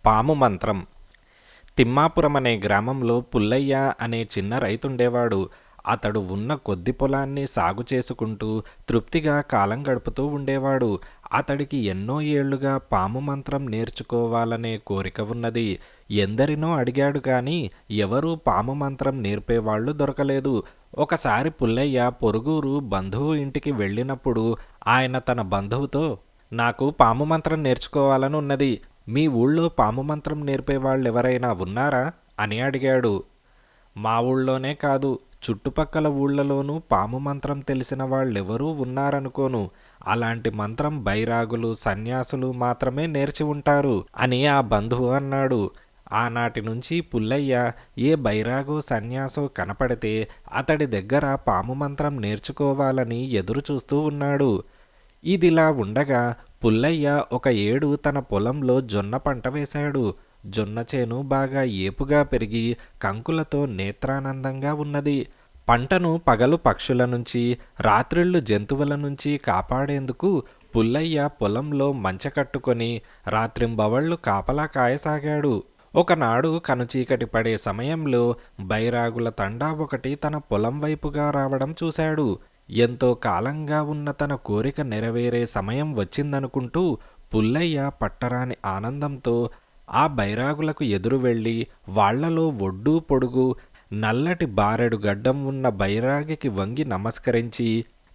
పాము మంత్రం. తిమ్మాపురం అనే గ్రామంలో పుల్లయ్య అనే చిన్న రైతుండేవాడు. అతడు ఉన్న కొద్ది పొలాన్ని సాగు చేసుకుంటూ తృప్తిగా కాలం గడుపుతూ ఉండేవాడు. అతడికి ఎన్నో ఏళ్లుగా పాము మంత్రం నేర్చుకోవాలనే కోరిక ఉన్నది. ఎందరినో అడిగాడు కానీ ఎవరూ పాము మంత్రం నేర్పేవాళ్లు దొరకలేదు. ఒకసారి పుల్లయ్య పొరుగురు బంధువు ఇంటికి వెళ్ళినప్పుడు ఆయన తన బంధువుతో, నాకు పాము మంత్రం నేర్చుకోవాలని ఉన్నది. మీ ఊళ్ళో పాము మంత్రం నేర్పేవాళ్ళెవరైనా ఉన్నారా అని అడిగాడు. మా ఊళ్ళోనే కాదు, చుట్టుపక్కల ఊళ్ళలోనూ పాము మంత్రం తెలిసిన వాళ్ళెవరూ ఉన్నారనుకోను. అలాంటి మంత్రం బైరాగులు, సన్యాసులు మాత్రమే నేర్చి ఉంటారు అని ఆ బంధువు అన్నాడు. ఆనాటి నుంచి పుల్లయ్య ఏ బైరాగో సన్యాసో కనపడితే అతడి దగ్గర పాము మంత్రం నేర్చుకోవాలని ఎదురు చూస్తూ ఉన్నాడు. ఇదిలా ఉండగా పుల్లయ్య ఒక ఏడు తన పొలంలో జొన్న పంట వేశాడు. జొన్న చేను బాగా ఏపుగా పెరిగి కంకులతో నేత్రానందంగా ఉన్నది. పంటను పగలు పక్షుల నుంచి, రాత్రిళ్ళు జంతువుల నుంచి కాపాడేందుకు పుల్లయ్య పొలంలో మంచె కట్టుకొని రాత్రింబవళ్ళు కాపలా కాయసాగాడు. ఒకనాడు కనుచీకటి పడే సమయంలో బైరాగుల తండా ఒకటి తన పొలం వైపుగా రావడం చూశాడు. ఎంతో కాలంగా ఉన్న తన కోరిక నెరవేరే సమయం వచ్చిందనుకుంటూ పుల్లయ్య పట్టరాని ఆనందంతో ఆ బైరాగులకు ఎదురు వెళ్ళి వాళ్లలో ఒడ్డు పొడుగు నల్లటి బారెడు గడ్డం ఉన్న బైరాగికి వంగి నమస్కరించి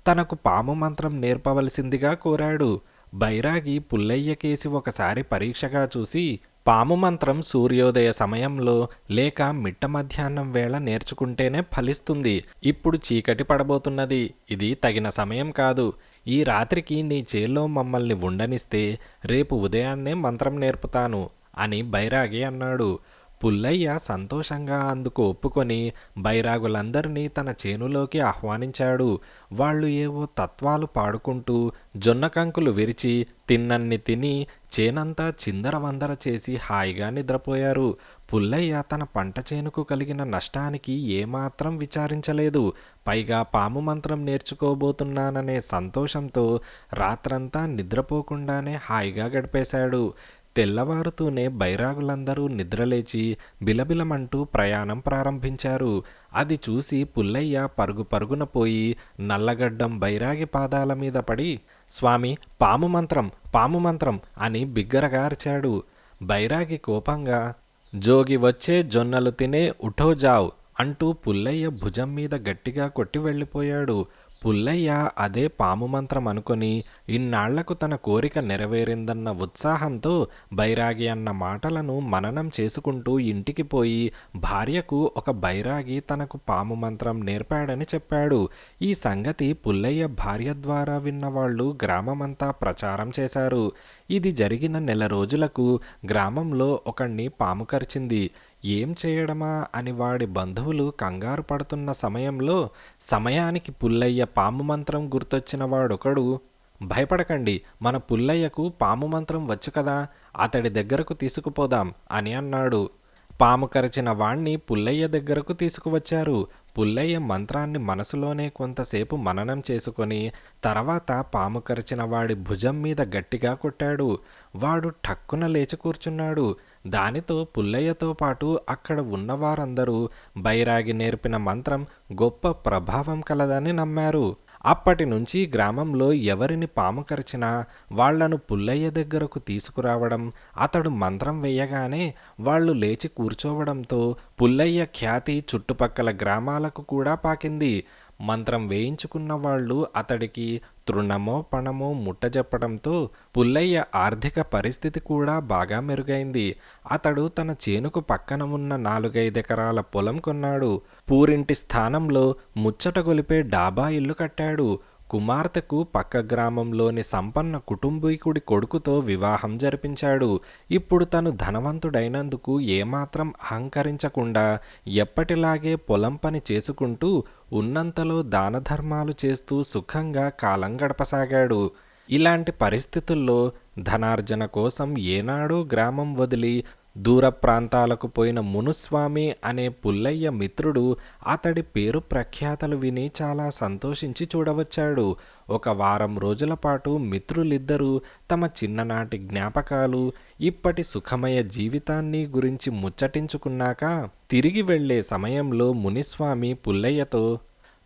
తనకు పాము మంత్రం నేర్పవలసిందిగా కోరాడు. బైరాగి పుల్లయ్యకేసి ఒకసారి పరీక్షగా చూసి, పాము మంత్రం సూర్యోదయ సమయంలో లేక మిట్ట మధ్యాహ్నం వేళ నేర్చుకుంటేనే ఫలిస్తుంది. ఇప్పుడు చీకటి పడబోతున్నది, ఇది తగిన సమయం కాదు. ఈ రాత్రికి నీ చేల్లో మమ్మల్ని ఉండనిస్తే రేపు ఉదయాన్నే మంత్రం నేర్పుతాను అని బైరాగి అన్నాడు. పుల్లయ్య సంతోషంగా అందుకు ఒప్పుకొని బైరాగులందరినీ తన చేనులోకి ఆహ్వానించాడు. వాళ్ళు ఏవో తత్వాలు పాడుకుంటూ జొన్న కంకులు విరిచి తిన్నన్ని తిని చేనంతా చిందరవందర చేసి హాయిగా నిద్రపోయారు. పుల్లయ్య తన పంట చేనుకు కలిగిన నష్టానికి ఏమాత్రం విచారించలేదు. పైగా పాము మంత్రం నేర్చుకోబోతున్నాననే సంతోషంతో రాత్రంతా నిద్రపోకుండానే హాయిగా గడిపేశాడు. తెల్లవారుతూనే బైరాగులందరూ నిద్రలేచి బిలబిలమంటూ ప్రయాణం ప్రారంభించారు. అది చూసి పుల్లయ్య పరుగు పరుగున పోయి నల్లగడ్డం బైరాగి పాదాల మీద పడి, స్వామి, పాము మంత్రం, పాము మంత్రం అని బిగ్గరగా అరిచాడు. బైరాగి కోపంగా, జోగి వచ్చే జొన్నలు తినే ఉఠో జావ్ అంటూ పుల్లయ్య భుజం మీద గట్టిగా కొట్టి వెళ్ళిపోయాడు. పుల్లయ్య అదే పాము మంత్రం అనుకొని ఇన్నాళ్లకు తన కోరిక నెరవేరిందన్న ఉత్సాహంతో బైరాగి అన్న మాటలను మననం చేసుకుంటూ ఇంటికి పోయి భార్యకు ఒక బైరాగి తనకు పాము మంత్రం నేర్పాడని చెప్పాడు. ఈ సంగతి పుల్లయ్య భార్య ద్వారా విన్నవాళ్లు గ్రామమంతా ప్రచారం చేశారు. ఇది జరిగిన నెల రోజులకు గ్రామంలో ఒకణ్ణి పాము కరిచింది. ఏం చేయడమా అని వాడి బంధువులు కంగారు పడుతున్న సమయానికి పుల్లయ్య పాము మంత్రం గుర్తొచ్చిన వాడొకడు, భయపడకండి, మన పుల్లయ్యకు పాము మంత్రం వచ్చు కదా, అతడి దగ్గరకు తీసుకుపోదాం అని అన్నాడు. పాము కరిచిన వాణ్ణి పుల్లయ్య దగ్గరకు తీసుకువచ్చారు. పుల్లయ్య మంత్రాన్ని మనసులోనే కొంతసేపు మననం చేసుకొని తర్వాత పాము కరిచిన వాడి భుజం మీద గట్టిగా కొట్టాడు. వాడు ఠక్కున లేచి కూర్చున్నాడు. దానితో పుల్లయ్యతో పాటు అక్కడ ఉన్నవారందరూ బైరాగి నేర్పిన మంత్రం గొప్ప ప్రభావం కలదని నమ్మారు. అప్పటి నుంచి గ్రామంలో ఎవరిని పాము కరిచినా వాళ్లను పుల్లయ్య దగ్గరకు తీసుకురావడం, అతడు మంత్రం వేయగానే వాళ్ళు లేచి కూర్చోవడంతో పుల్లయ్య ఖ్యాతి చుట్టుపక్కల గ్రామాలకు కూడా పాకింది. మంత్రం వేయించుకున్న వాళ్ళు అతడికి తృణమో పణమో ముట్టజెప్పడంతో పుల్లయ్య ఆర్థిక పరిస్థితి కూడా బాగా మెరుగైంది. అతడు తన చేనుకు పక్కన ఉన్న 4-5 ఎకరాల పొలం కొన్నాడు. పూరింటి స్థానంలో ముచ్చట గొలిపే డాబా ఇల్లు కట్టాడు. కుమార్తెకు పక్క గ్రామంలోని సంపన్న కుటుంబీకుడి కొడుకుతో వివాహం జరిపించాడు. ఇప్పుడు తను ధనవంతుడైనందుకు ఏమాత్రం అహంకరించకుండా ఎప్పటిలాగే పొలం పని చేసుకుంటూ ఉన్నంతలో దానధర్మాలు చేస్తూ సుఖంగా కాలం గడపసాగాడు. ఇలాంటి పరిస్థితుల్లో ధనార్జన కోసం ఏనాడో గ్రామం వదిలి దూర ప్రాంతాలకు పోయిన మునుస్వామి అనే పుల్లయ్య మిత్రుడు అతడి పేరు ప్రఖ్యాతలు విని చాలా సంతోషించి చూడవచ్చాడు. ఒక వారం రోజుల పాటు మిత్రులిద్దరూ తమ చిన్ననాటి జ్ఞాపకాలు, ఇప్పటి సుఖమయ జీవితాన్ని గురించి ముచ్చటించుకున్నాక తిరిగి వెళ్ళే సమయంలో మునిస్వామి పుల్లయ్యతో,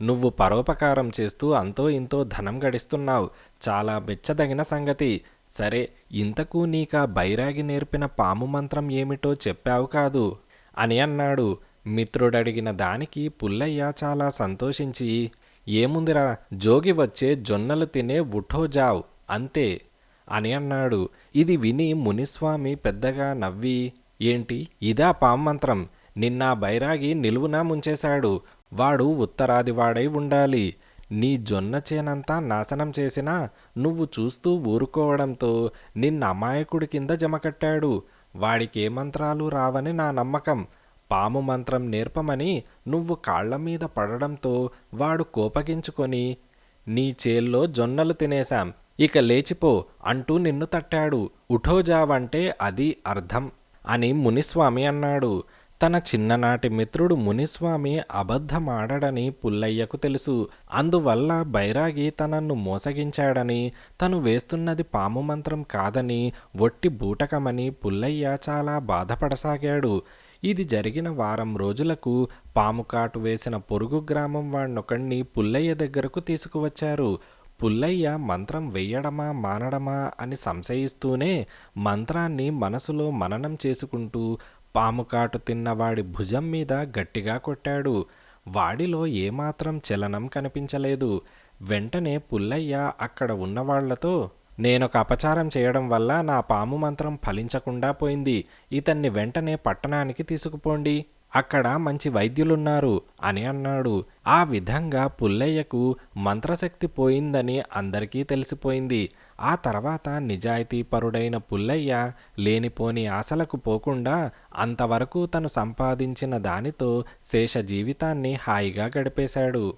"నువ్వు పరోపకారం చేస్తూ అంతో ఇంతో ధనం గడిస్తున్నావు, చాలా మెచ్చదగిన సంగతి. సరే, ఇంతకు నీకా బైరాగి నేర్పిన పాము మంత్రం ఏమిటో చెప్పావు కాదు" అని అన్నాడు. మిత్రుడడిగిన దానికి పుల్లయ్య చాలా సంతోషించి, "ఏముందిరా, జోగి వచ్చే జొన్నలు తినే ఉఠో జావ్, అంతే" అని అన్నాడు. ఇది విని మునిస్వామి పెద్దగా నవ్వి, "ఏంటి, ఇదా పాము మంత్రం? నిన్నా బైరాగి నిలువునా ముంచేశాడు. వాడు ఉత్తరాదివాడై ఉండాలి. నీ జొన్న చేనంతా నాశనం చేసినా నువ్వు చూస్తూ ఊరుకోవడంతో నిన్న అమాయకుడి కింద జమకట్టాడు. వాడికే మంత్రాలు రావని నా నమ్మకం. పాము మంత్రం నేర్పమని నువ్వు కాళ్ల మీద పడడంతో వాడు కోపగించుకొని, నీ చేల్లో జొన్నలు తినేశాం, ఇక లేచిపో అంటూ నిన్ను తట్టాడు. ఉఠోజావంటే అది అర్థం" అని మునిస్వామి అన్నాడు. తన చిన్ననాటి మిత్రుడు మునిస్వామి అబద్ధమాడడని పుల్లయ్యకు తెలుసు. అందువల్ల బైరాగి తనను మోసగించాడని, తను వేస్తున్నది పాము మంత్రం కాదని, ఒట్టి బూటకమని పుల్లయ్య చాలా బాధపడసాగాడు. ఇది జరిగిన వారం రోజులకు పాము కాటు వేసిన పొరుగు గ్రామం వాణ్ణొకణ్ణి పుల్లయ్య దగ్గరకు తీసుకువచ్చారు. పుల్లయ్య మంత్రం వెయ్యడమా మానడమా అని సంశయిస్తూనే మంత్రాన్ని మనసులో మననం చేసుకుంటూ పాముకాటు తిన్నవాడి భుజం మీద గట్టిగా కొట్టాడు. వాడిలో ఏమాత్రం చలనం కనిపించలేదు. వెంటనే పుల్లయ్య అక్కడ ఉన్నవాళ్లతో, "నేనొక అపచారం చేయడం వల్ల నా పాము మంత్రం ఫలించకుండా పోయింది. ఇతన్ని వెంటనే పట్టణానికి తీసుకుపోండి, అక్కడ మంచి వైద్యులున్నారు" అని అన్నాడు. ఆ విధంగా పుల్లయ్యకు మంత్రశక్తి పోయిందని అందరికీ తెలిసిపోయింది. ఆ తర్వాత నిజాయితీపరుడైన పుల్లయ్య లేనిపోని ఆశలకు పోకుండా అంతవరకు తను సంపాదించిన దానితో శేష జీవితాన్ని హాయిగా గడిపేశాడు.